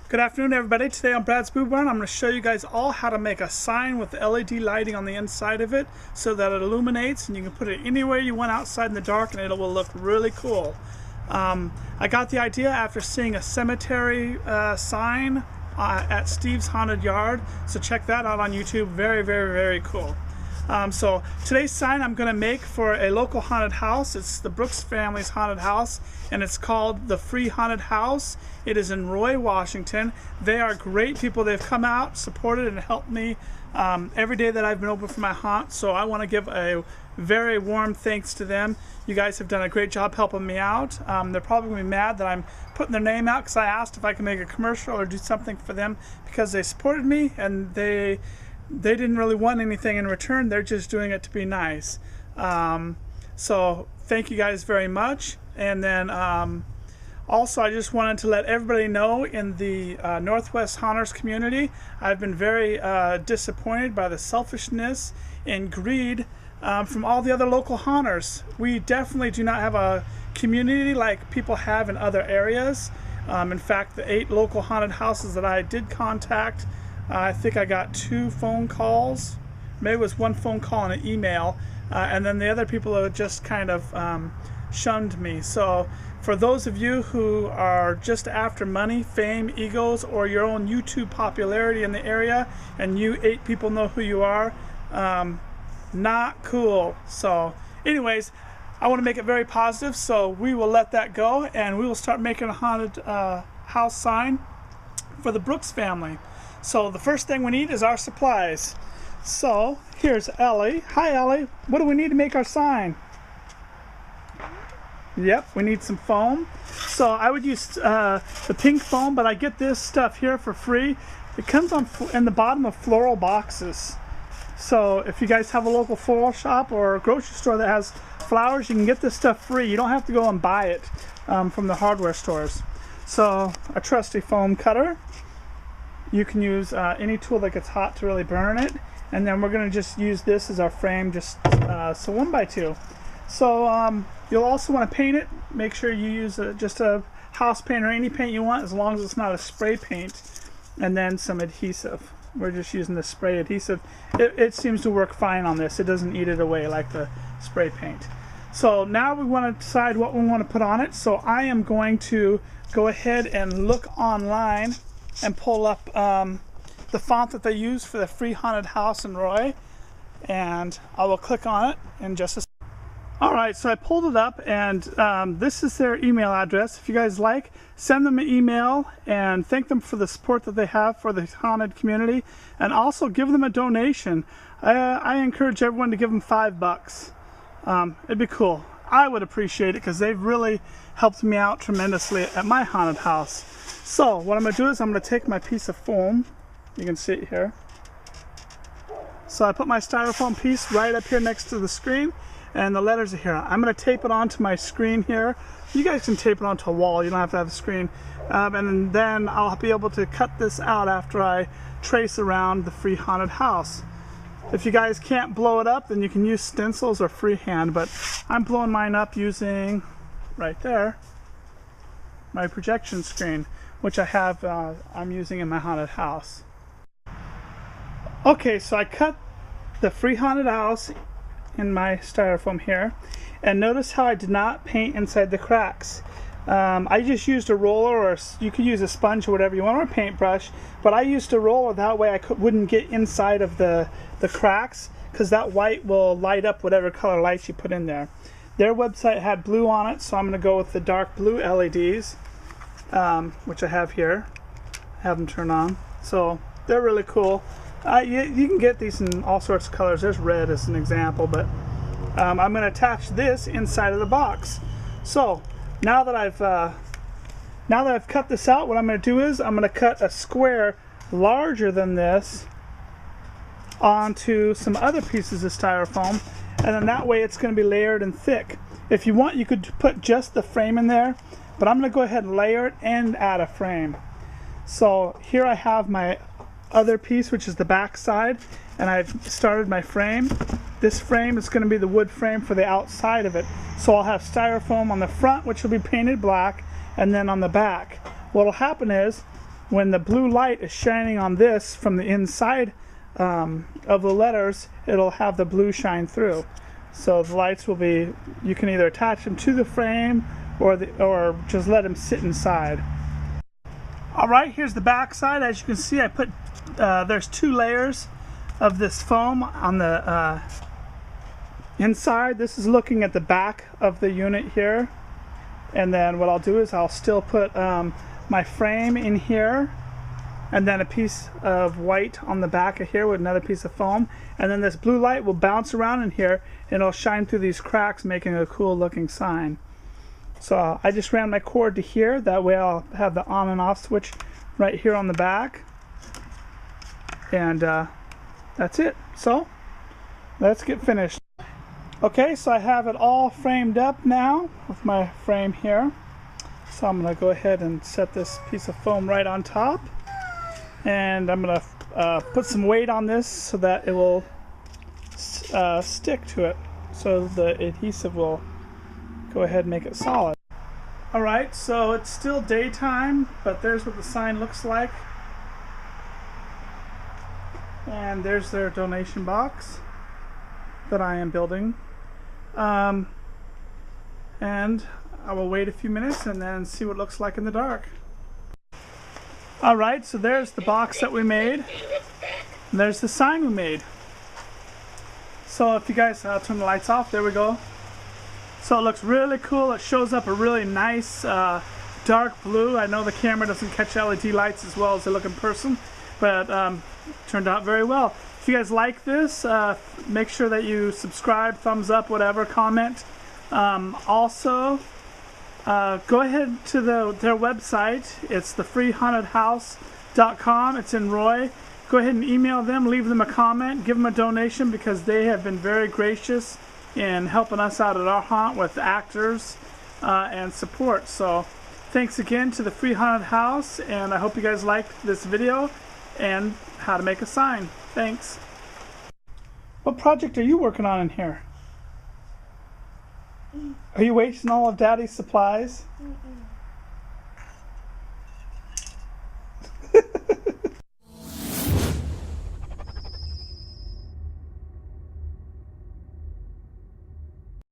Good afternoon, everybody. Today on Brad's Boo Barn, I'm going to show you guys all how to make a sign with LED lighting on the inside of it so that it illuminates, and you can put it anywhere you want outside in the dark and it will look really cool. I got the idea after seeing a cemetery sign at Steve's Haunted Yard, so check that out on YouTube. Very cool. So today's sign I'm going to make for a local haunted house. It's the Brooks family's haunted house, and it's called the Free Haunted House. It is in Roy, Washington. They are great people. They've come out, supported, and helped me every day that I've been open for my haunt. So I want to give a very warm thanks to them. You guys have done a great job helping me out. They're probably going to be mad that I'm putting their name out because I asked if I can make a commercial or do something for them because they supported me, and they didn't really want anything in return. They're just doing it to be nice. So thank you guys very much. And then also I just wanted to let everybody know, in the Northwest Haunters community, I've been very disappointed by the selfishness and greed from all the other local haunters. We definitely do not have a community like people have in other areas. In fact, the 8 local haunted houses that I did contact, I think I got 2 phone calls. Maybe it was 1 phone call and an email, and then the other people have just kind of shunned me. So for those of you who are just after money, fame, egos, or your own YouTube popularity in the area, and you 8 people know who you are, not cool. So anyways, I want to make it very positive, so we will let that go, and we will start making a haunted house sign for the Brooks family. So the first thing we need is our supplies. So here's Ellie. Hi Ellie, what do we need to make our sign? Yep, we need some foam. So I would use the pink foam, but I get this stuff here for free. It comes in the bottom of floral boxes. So if you guys have a local floral shop or a grocery store that has flowers, you can get this stuff free. You don't have to go and buy it from the hardware stores. So a trusty foam cutter. You can use any tool that gets hot to really burn it, and then we're going to just use this as our frame, just so 1x2. So you'll also want to paint it. Make sure you use just a house paint or any paint you want, as long as it's not a spray paint, and then some adhesive. We're just using the spray adhesive. It seems to work fine on this. It doesn't eat it away like the spray paint. So now we want to decide what we want to put on it. So I am going to go ahead and look online and pull up the font that they use for the Free Haunted House in Roy, and I will click on it in just a second. Alright, so I pulled it up, and this is their email address. If you guys like, send them an email and thank them for the support that they have for the haunted community, and also give them a donation. I encourage everyone to give them $5. It'd be cool. I would appreciate it because they've really helped me out tremendously at my haunted house. So what I'm going to do is I'm going to take my piece of foam. You can see it here. So I put my styrofoam piece right up here next to the screen, and the letters are here. I'm going to tape it onto my screen here. You guys can tape it onto a wall. You don't have to have a screen. And then I'll be able to cut this out after I trace around the Free Haunted House. If you guys can't blow it up, then you can use stencils or freehand, but I'm blowing mine up using, right there, my projection screen, which I have, I'm using in my haunted house. Okay, so I cut the Free Haunted House in my styrofoam here, and notice how I did not paint inside the cracks. I just used a roller, or you could use a sponge or whatever you want, or a paintbrush, but I used a roller. That way I wouldn't get inside of the cracks, because that white will light up whatever color lights you put in there. Their website had blue on it, so I'm going to go with the dark blue LEDs, which I have here. Have them turn on. So they're really cool. You can get these in all sorts of colors. There's red as an example, but I'm going to attach this inside of the box. So now that I've cut this out, what I'm going to do is I'm going to cut a square larger than this onto some other pieces of styrofoam, and then that way it's going to be layered and thick. If you want, you could put just the frame in there, but I'm going to go ahead and layer it and add a frame. So here I have my other piece, which is the back side, and I've started my frame. This frame is going to be the wood frame for the outside of it. So I'll have styrofoam on the front, which will be painted black, and then on the back. What will happen is when the blue light is shining on this from the inside of the letters, it'll have the blue shine through. So the lights will be, you can either attach them to the frame or just let them sit inside. Alright, here's the back side. As you can see, I put there's 2 layers of this foam on the inside. This is looking at the back of the unit here, and then what I'll do is I'll still put my frame in here, and then a piece of white on the back of here with another piece of foam, and then this blue light will bounce around in here and it'll shine through these cracks, making a cool looking sign. So I just ran my cord to here, that way I'll have the on and off switch right here on the back, and that's it. So let's get finished. Okay, so I have it all framed up now with my frame here. So I'm going to go ahead and set this piece of foam right on top, and I'm going to put some weight on this so that it will stick to it, so the adhesive will go ahead and make it solid. Alright, so it's still daytime, but there's what the sign looks like, and there's their donation box that I am building. And I will wait a few minutes and then see what it looks like in the dark. Alright, so there's the box that we made, and there's the sign we made. So if you guys turn the lights off, there we go. So it looks really cool. It shows up a really nice dark blue. I know the camera doesn't catch LED lights as well as they look in person, but turned out very well. If you guys like this, make sure that you subscribe, thumbs up, whatever, comment. Also, go ahead to their website. It's thefreehauntedhouse.com. It's in Roy. Go ahead and email them, leave them a comment, give them a donation, because they have been very gracious in helping us out at our haunt with actors and support. So thanks again to the Free Haunted House, and I hope you guys liked this video and how to make a sign. Thanks. What project are you working on in here? Are you wasting all of Daddy's supplies?